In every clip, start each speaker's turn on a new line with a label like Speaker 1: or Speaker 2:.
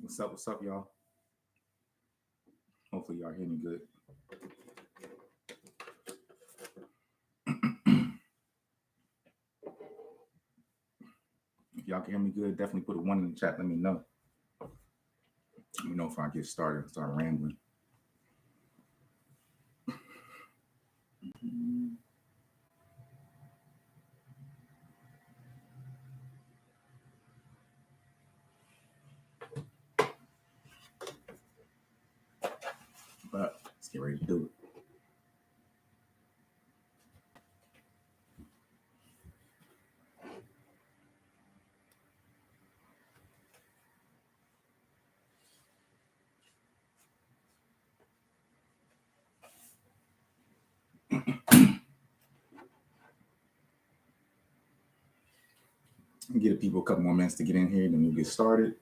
Speaker 1: What's up, y'all? Hopefully y'all hear me good. If y'all can hear me good, definitely put a 1 in the chat. Let me know. Let me know if I get started and start rambling. But let's get ready to do it. Give people a couple more minutes to get in here, then we'll get started.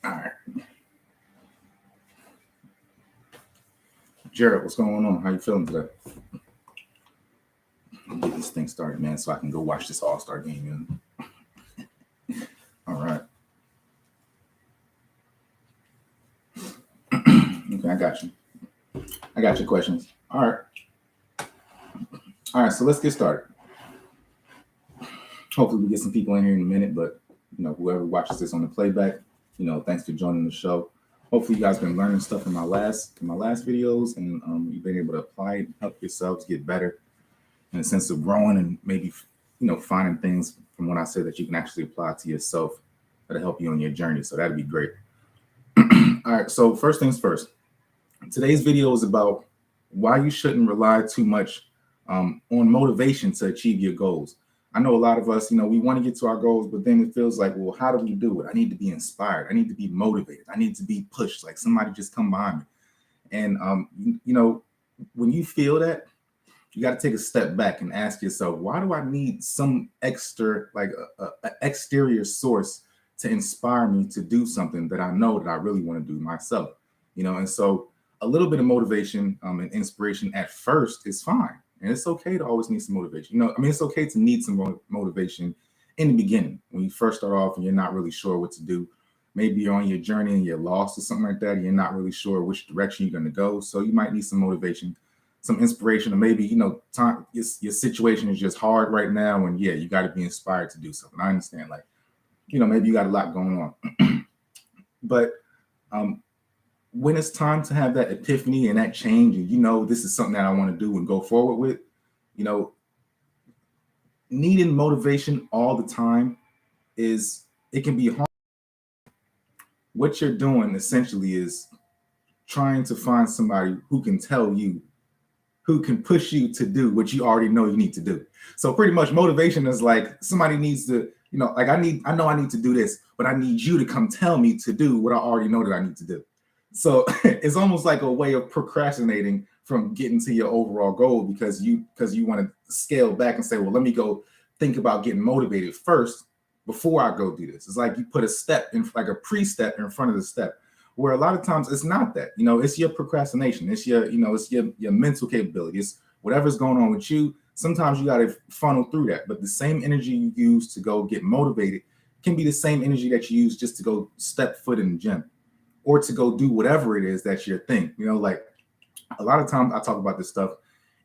Speaker 1: All right. Jared, what's going on? How you feeling today? Get this thing started, man, so I can go watch this All-Star game. All right. Okay, I got you. I got your questions. All right, so let's get started. Hopefully we get some people in here in a minute, but whoever watches this on the playback, thanks for joining the show. Hopefully you guys been learning stuff in my last videos, and you've been able to apply it and help yourselves get better in a sense of growing, and maybe finding things from what I said that you can actually apply to yourself that'll help you on your journey. So that'd be great. All right, so first things first. Today's video is about why you shouldn't rely too much on motivation to achieve your goals. I know a lot of us, we want to get to our goals, but then it feels like, well, how do we do it? I need to be inspired. I need to be motivated. I need to be pushed, like somebody just come behind me. And, when you feel that, you got to take a step back and ask yourself, why do I need some extra, like a exterior source to inspire me to do something that I know that I really want to do myself? And so a little bit of motivation and inspiration at first is fine. And it's okay to always need some motivation. It's okay to need some motivation in the beginning when you first start off and you're not really sure what to do. Maybe you're on your journey and you're lost or something like that, and you're not really sure which direction you're going to go. So you might need some motivation, some inspiration, or maybe, time your situation is just hard right now. And yeah, you got to be inspired to do something. I understand, like, maybe you got a lot going on. But when it's time to have that epiphany and that change, and this is something that I want to do and go forward with, needing motivation all the time it can be hard. What you're doing essentially is trying to find somebody who can tell you, who can push you to do what you already know you need to do. So pretty much motivation is like somebody needs to, like I know I need to do this, but I need you to come tell me to do what I already know that I need to do. So it's almost like a way of procrastinating from getting to your overall goal because you want to scale back and say, well, let me go think about getting motivated first before I go do this. It's like you put a step in, like a pre-step in front of the step, where a lot of times it's not that. It's your procrastination. It's your, it's your mental capability. It's whatever's going on with you. Sometimes you got to funnel through that. But the same energy you use to go get motivated can be the same energy that you use just to go step foot in the gym, or to go do whatever it is that's your thing. Like a lot of times I talk about this stuff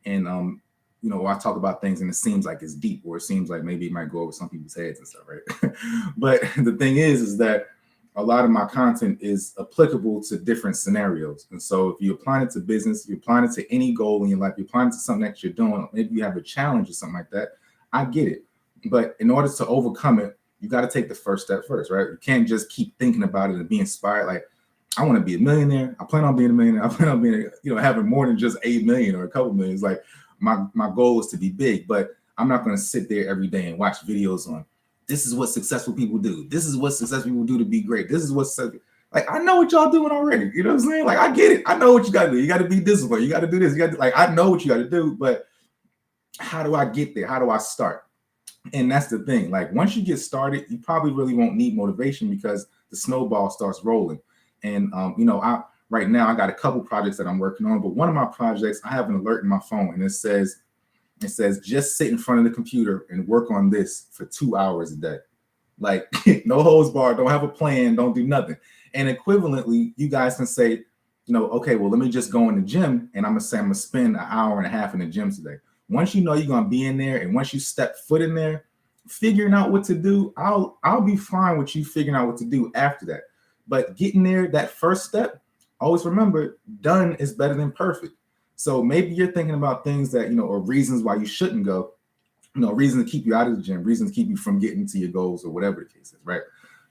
Speaker 1: and, I talk about things and it seems like it's deep, or it seems like maybe it might go over some people's heads and stuff, right? But the thing is that a lot of my content is applicable to different scenarios. And so if you're applying it to business, you're applying it to any goal in your life, you're applying it to something that you're doing, maybe you have a challenge or something like that, I get it. But in order to overcome it, you got to take the first step first, right? You can't just keep thinking about it and be inspired. Like, I want to be a millionaire. I plan on being a millionaire. I plan on being, having more than just 8 million or a couple million. It's like, my goal is to be big, but I'm not going to sit there every day and watch videos on this is what successful people do. This is what successful people do to be great. This is what's like, I know what y'all doing already. You know what I'm saying? Like, I get it. I know what you got to do. You got to be disciplined. You got to do this. You got to, like, I know what you got to do, but how do I get there? How do I start? And that's the thing. Like, once you get started, you probably really won't need motivation because the snowball starts rolling. And, right now I got a couple projects that I'm working on, but one of my projects, I have an alert in my phone and it says, just sit in front of the computer and work on this for 2 hours a day. Like, no holds barred, don't have a plan, don't do nothing. And equivalently, you guys can say, okay, well, let me just go in the gym and I'm gonna spend an hour and a half in the gym today. Once you know you're gonna be in there and once you step foot in there, figuring out what to do, I'll be fine with you figuring out what to do after that. But getting there, that first step, always remember, done is better than perfect. So maybe you're thinking about things that, or reasons why you shouldn't go, reasons to keep you out of the gym, reasons to keep you from getting to your goals or whatever the case is, right?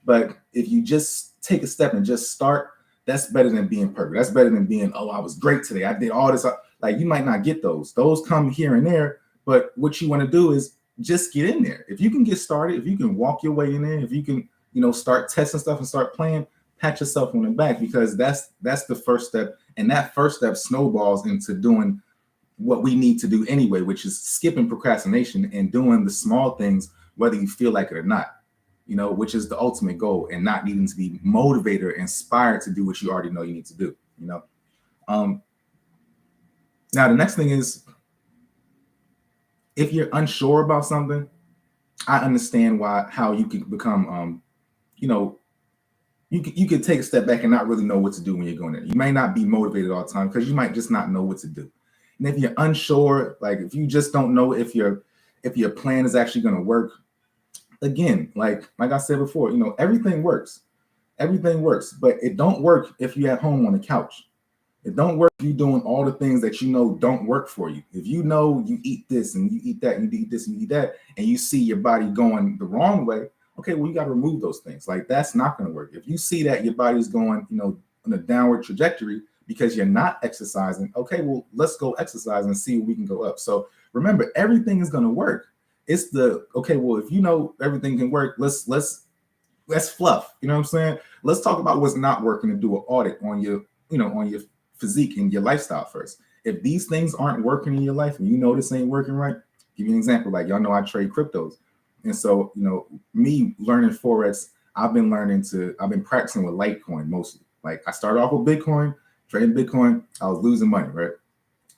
Speaker 1: But if you just take a step and just start, that's better than being perfect. That's better than being, oh, I was great today. I did all this. Like, you might not get those. Those come here and there. But what you want to do is just get in there. If you can get started, if you can walk your way in there, if you can, start testing stuff and start playing, pat yourself on the back, because that's the first step. And that first step snowballs into doing what we need to do anyway, which is skipping procrastination and doing the small things, whether you feel like it or not, which is the ultimate goal, and not needing to be motivated or inspired to do what you already know you need to do, Now, the next thing is, if you're unsure about something, I understand how you can become, you could take a step back and not really know what to do when you're going there. You may not be motivated all the time because you might just not know what to do. And if you're unsure, like if you just don't know if your plan is actually going to work, again, like I said before, everything works. Everything works, but it don't work if you're at home on the couch. It don't work if you're doing all the things that don't work for you. If you eat this and you eat that, and you eat this and you eat that, and you see your body going the wrong way, okay, well, you got to remove those things. Like, that's not going to work. If you see that your body's going, on a downward trajectory because you're not exercising, okay, well, let's go exercise and see if we can go up. So remember, everything is going to work. It's okay, well, if everything can work, let's fluff. You know what I'm saying? Let's talk about what's not working and do an audit on your, on your physique and your lifestyle first. If these things aren't working in your life and this ain't working right, give you an example. Like, y'all know I trade cryptos. And so, me learning Forex, I've been practicing with Litecoin mostly. Like, I started off with Bitcoin, trading Bitcoin. I was losing money, right?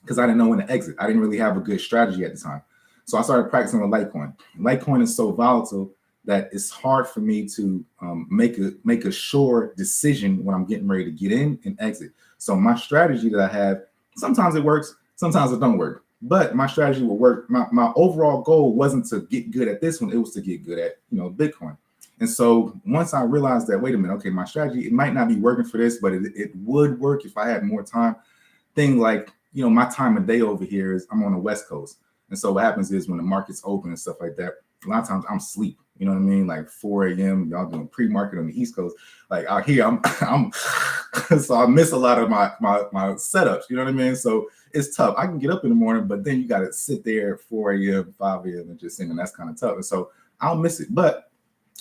Speaker 1: Because I didn't know when to exit. I didn't really have a good strategy at the time. So I started practicing with Litecoin. Litecoin is so volatile that it's hard for me to make a sure decision when I'm getting ready to get in and exit. So my strategy that I have, sometimes it works, sometimes it don't work. But my strategy will work. My overall goal wasn't to get good at this one. It was to get good at, Bitcoin. And so once I realized that, wait a minute, okay, my strategy, it might not be working for this, but it would work if I had more time. Thing like, my time of day over here is I'm on the West Coast. And so what happens is when the market's open and stuff like that, a lot of times I'm asleep. You know what I mean? Like 4 a.m. Y'all doing pre-market on the East Coast. Like out here, I'm so I miss a lot of my setups. You know what I mean? So it's tough. I can get up in the morning, but then you got to sit there at 4 a.m., 5 a.m. and just sing, and that's kind of tough. And so I'll miss it. But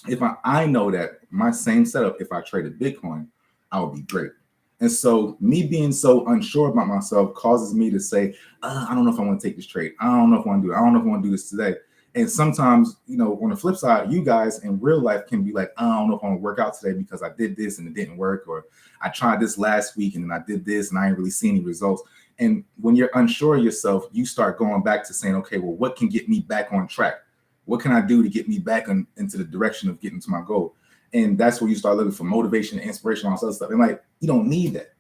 Speaker 1: if I know that my same setup, if I traded Bitcoin, I would be great. And so me being so unsure about myself causes me to say, I don't know if I want to take this trade. I don't know if I want to do it. I don't know if I want to do this today. And sometimes, on the flip side, you guys in real life can be like, I don't know if I want to work out today because I did this and it didn't work, or I tried this last week and then I did this and I didn't really see any results. And when you're unsure of yourself, you start going back to saying, okay, well, what can get me back on track? What can I do to get me back into the direction of getting to my goal? And that's where you start looking for motivation, inspiration, all this other stuff. And like, you don't need that.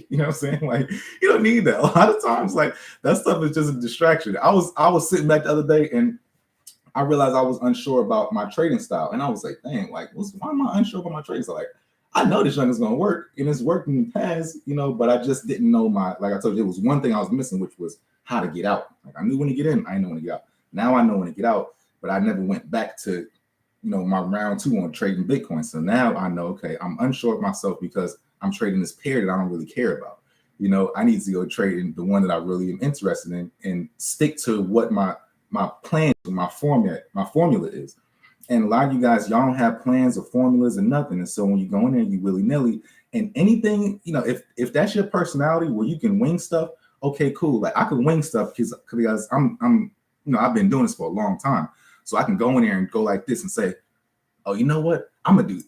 Speaker 1: You know what I'm saying? Like, you don't need that. A lot of times, like, that stuff is just a distraction. I was sitting back the other day and I realized I was unsure about my trading style. And I was like, dang, like, why am I unsure about my trading style? Like, I know this young is gonna work and it's worked in the past, but I just didn't know like I told you, it was one thing I was missing, which was how to get out. Like, I knew when to get in, I didn't know when to get out. Now I know when to get out, but I never went back to, my round 2 on trading Bitcoin. So now I know, okay, I'm unsure of myself because I'm trading this pair that I don't really care about. I need to go trade in the one that I really am interested in and stick to what my plan, my formula is. And a lot of you guys, y'all don't have plans or formulas or nothing. And so when you go in there, you willy-nilly, and anything, if that's your personality where you can wing stuff, okay, cool. Like I can wing stuff because I'm I've been doing this for a long time. So I can go in there and go like this and say, oh, you know what? I'm gonna do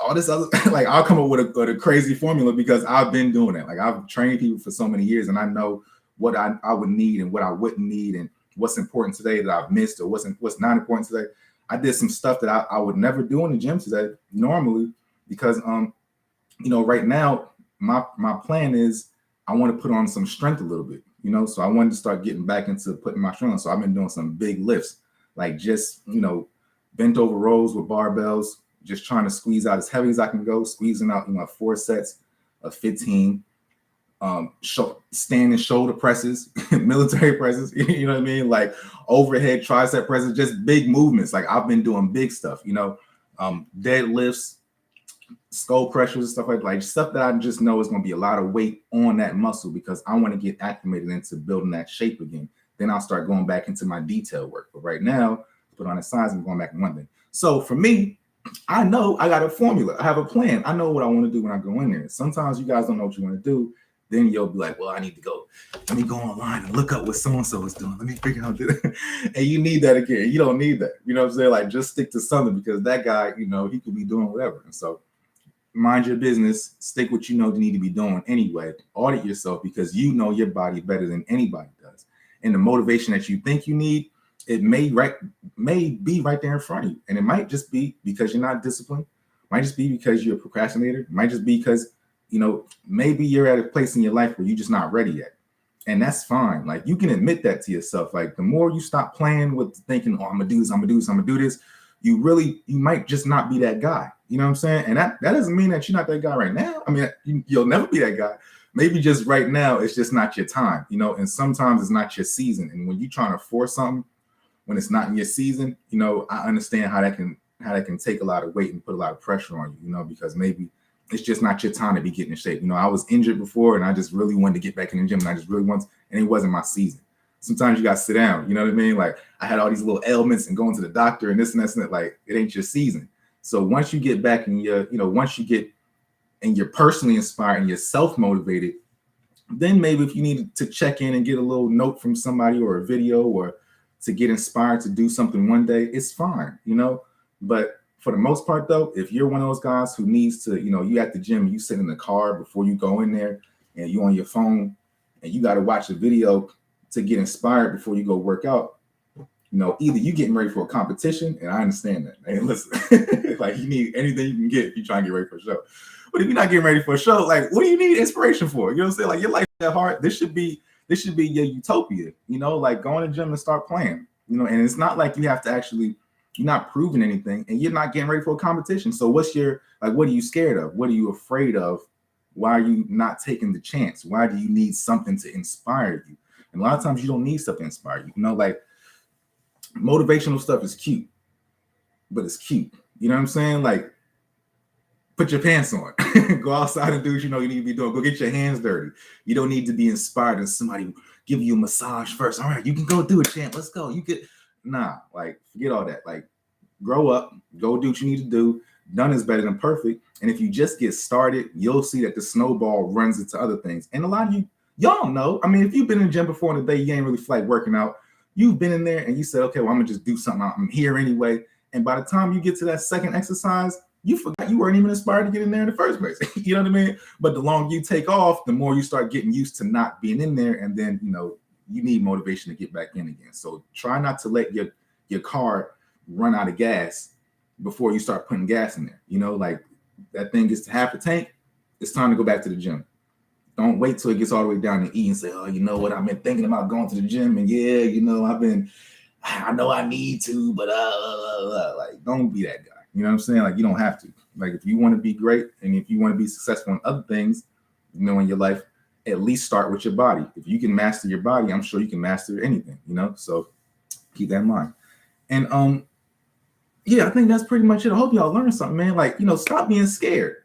Speaker 1: all this other like I'll come up with a crazy formula because I've been doing it. Like I've trained people for so many years and I know what I would need and what I wouldn't need and what's important today that I've missed or what's not important today. I did some stuff that I would never do in the gym today normally because right now my plan is I want to put on some strength a little bit, so I wanted to start getting back into putting my strength on. So I've been doing some big lifts, like just bent over rows with barbells, just trying to squeeze out as heavy as I can go, squeezing out 4 sets of 15 standing shoulder presses, military presses, you know what I mean? Like overhead tricep presses, just big movements. Like I've been doing big stuff, deadlifts, skull crushers and stuff like stuff that I just know is going to be a lot of weight on that muscle because I want to get acclimated into building that shape again. Then I'll start going back into my detail work. But right now, put on the size and going back in one thing. So for me, I know I got a formula. I have a plan. I know what I want to do when I go in there. Sometimes you guys don't know what you want to do. Then you'll be like, well, I need to go. Let me go online and look up what so-and-so is doing. Let me figure out this. And you need that again. You don't need that. You know what I'm saying? Like just stick to something because that guy, he could be doing whatever. And so mind your business. Stick what you know you need to be doing anyway. Audit yourself because you know your body better than anybody does. And the motivation that you think you need, it may be right there in front of you. And it might just be because you're not disciplined. It might just be because you're a procrastinator. It might just be because maybe you're at a place in your life where you're just not ready yet. And that's fine. Like you can admit that to yourself. Like the more you stop playing with thinking, oh, I'm gonna do this, I'm gonna do this, I'm gonna do this, you might just not be that guy. You know what I'm saying? And that doesn't mean that you're not that guy right now. I mean, you'll never be that guy. Maybe just right now, it's just not your time, and sometimes it's not your season. And when you're trying to force something, when it's not in your season, I understand how that can take a lot of weight and put a lot of pressure on you, because maybe it's just not your time to be getting in shape. I was injured before and I just really wanted to get back in the gym and I just really wanted, and it wasn't my season. Sometimes you got to sit down, you know what I mean? Like I had all these little ailments and going to the doctor and this and that, like it ain't your season. So once you get back and once you get and you're personally inspired and you're self-motivated, then maybe if you need to check in and get a little note from somebody or a video or to get inspired to do something one day, it's fine, but for the most part, though, if you're one of those guys who needs to, you at the gym, you sit in the car before you go in there and you on your phone and you got to watch a video to get inspired before you go work out, either you getting ready for a competition, and I understand that. Hey, listen, like you need anything you can get if you try and get ready for a show. But if you're not getting ready for a show, like what do you need inspiration for? You know what I'm saying? Like your life is that hard. This should be your utopia, like going to the gym and start playing, and it's not like you have to actually. You're not proving anything and you're not getting ready for a competition. So what are you scared of? What are you afraid of? Why are you not taking the chance? Why do you need something to inspire you? And a lot of times you don't need stuff to inspire you. Like motivational stuff is cute, but it's cute. You know what I'm saying? Like put your pants on, go outside and do what you know you need to be doing. Go get your hands dirty. You don't need to be inspired and somebody give you a massage first. All right, you can go do it, champ. Let's go. You could. Nah, like forget all that. Like grow up, go do what you need to do. Done is better than perfect. And if you just get started, you'll see that the snowball runs into other things. And a lot of y'all know, I mean, if you've been in the gym before in the day, you ain't really feel like working out. You've been in there and you said, okay, well, I'm gonna just do something. I'm here anyway. And by the time you get to that second exercise, you forgot you weren't even inspired to get in there in the first place. You know what I mean? But the longer you take off, the more you start getting used to not being in there. And then, you need motivation to get back in again. So try not to let your car run out of gas before you start putting gas in there. Like that thing gets to half a tank, it's time to go back to the gym. Don't wait till it gets all the way down to E and say, oh, you know what? I've been thinking about going to the gym and yeah, I know I need to, but like don't be that guy. You know what I'm saying? Like you don't have to. Like if you want to be great and if you want to be successful in other things, in your life, at least start with your body. If you can master your body, I'm sure you can master anything, so keep that in mind. And I think that's pretty much it. I hope y'all learned something, man. Like, stop being scared,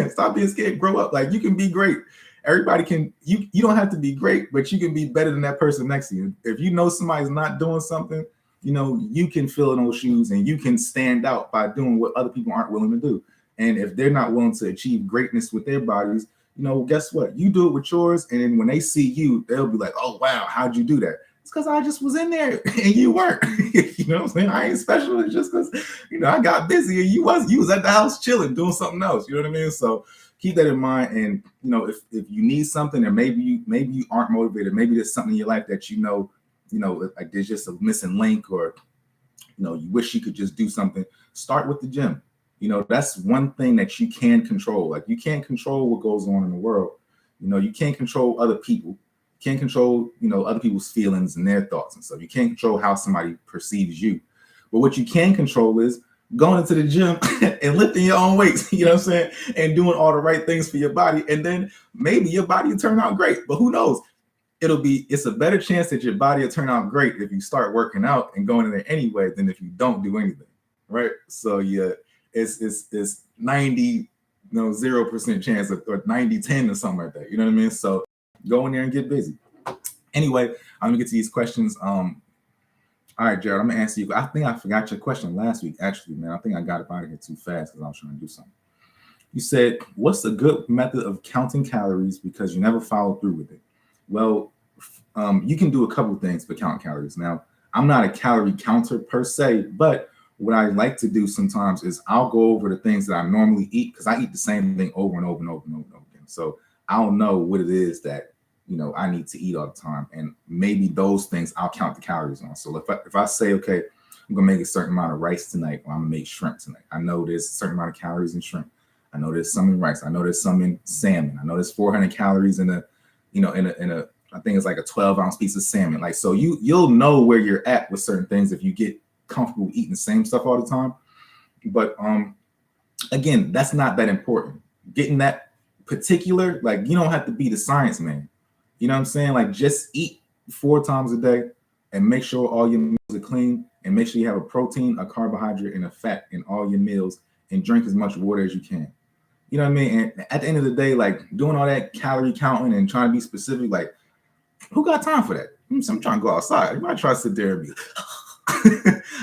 Speaker 1: stop being scared, grow up. Like you can be great everybody can, you don't have to be great, but you can be better than that person next to you. If you know somebody's not doing something, you know, you can fill in those shoes and you can stand out by doing what other people aren't willing to do. And if they're not willing to achieve greatness with their bodies, you know, guess what? You do it with yours. And then when they see you, they'll be like, oh, wow, how'd you do that? It's because I just was in there and you weren't. You know what I'm saying? I ain't special. It's just because, you know, I got busy and you was at the house chilling, doing something else. You know what I mean? So keep that in mind. And, you know, if you need something, or maybe you aren't motivated, maybe there's something in your life that, you know, like there's just a missing link, or, you know, you wish you could just do something, start with the gym. You know, that's one thing that you can control. Like, you can't control what goes on in the world. You know, you can't control other people. You can't control, you know, other people's feelings and their thoughts and stuff. You can't control how somebody perceives you. But what you can control is going into the gym and lifting your own weights, you know what I'm saying? And doing all the right things for your body. And then maybe your body will turn out great. But who knows? It's a better chance that your body will turn out great if you start working out and going in there anyway than if you don't do anything, right? So yeah, it's 90, 0% chance of, or 90-10 or something like that. You know what I mean? So go in there and get busy. Anyway, I'm gonna get to these questions. All right, Jared, I'm gonna answer you. I think I forgot your question last week, actually, man. I think I got it out of here too fast because I was trying to do something. You said, what's a good method of counting calories because you never follow through with it? Well, you can do a couple things for counting calories. Now, I'm not a calorie counter per se, but what I like to do sometimes is I'll go over the things that I normally eat, because I eat the same thing over and over and over and over and over again. So I'll know what it is that, you know, I need to eat all the time. And maybe those things I'll count the calories on. So if I say, okay, I'm going to make a certain amount of rice tonight, or I'm going to make shrimp tonight, I know there's a certain amount of calories in shrimp. I know there's some in rice. I know there's some in salmon. I know there's 400 calories in a, you know, in a I think it's like a 12-ounce piece of salmon. Like, so you'll know where you're at with certain things if you get comfortable eating the same stuff all the time. But again, that's not that important. Getting that particular, like, you don't have to be the science man. You know what I'm saying? Like, just eat 4 times a day and make sure all your meals are clean, and make sure you have a protein, a carbohydrate, and a fat in all your meals, and drink as much water as you can. You know what I mean? And at the end of the day, like, doing all that calorie counting and trying to be specific, like, who got time for that? I'm trying to go outside. You might try to sit there and be,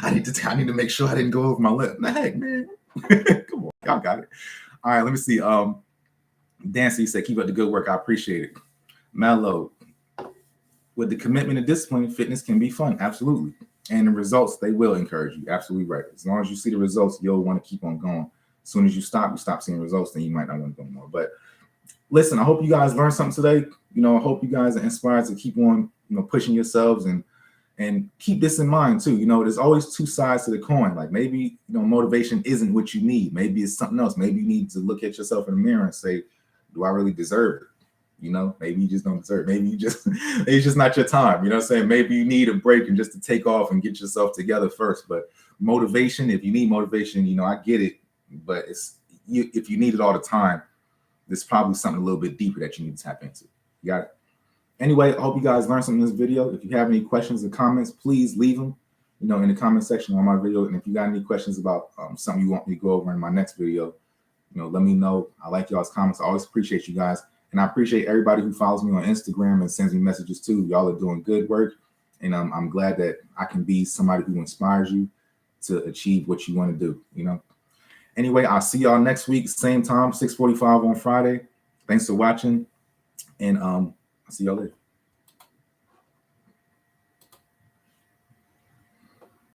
Speaker 1: I need to make sure I didn't go over my lip. The heck, man. Come on, y'all got it. All right, let me see. Dancy said, keep up the good work. I appreciate it. Mallow, with the commitment and discipline, fitness can be fun. Absolutely. And the results, they will encourage you. Absolutely right. As long as you see the results, you'll want to keep on going. As soon as you stop seeing results, then you might not want to go more. But listen, I hope you guys learned something today. You know, I hope you guys are inspired to keep on, you know, pushing yourselves, and keep this in mind too. You know, there's always 2 sides to the coin. Like, maybe, you know, motivation isn't what you need. Maybe it's something else. Maybe you need to look at yourself in the mirror and say, do I really deserve it? You know, maybe you just don't deserve it. Maybe it's just not your time. You know what I'm saying? Maybe you need a break and just to take off and get yourself together first. But motivation, if you need motivation, you know, I get it. But if you need it all the time, there's probably something a little bit deeper that you need to tap into. You got it? Anyway, I hope you guys learned something in this video. If you have any questions or comments, please leave them, you know, in the comment section on my video. And if you got any questions about something you want me to go over in my next video, you know, let me know. I like y'all's comments. I always appreciate you guys. And I appreciate everybody who follows me on Instagram and sends me messages too. Y'all are doing good work. And I'm glad that I can be somebody who inspires you to achieve what you want to do, you know. Anyway, I'll see y'all next week, same time, 6:45 on Friday. Thanks for watching. And I'll see y'all later.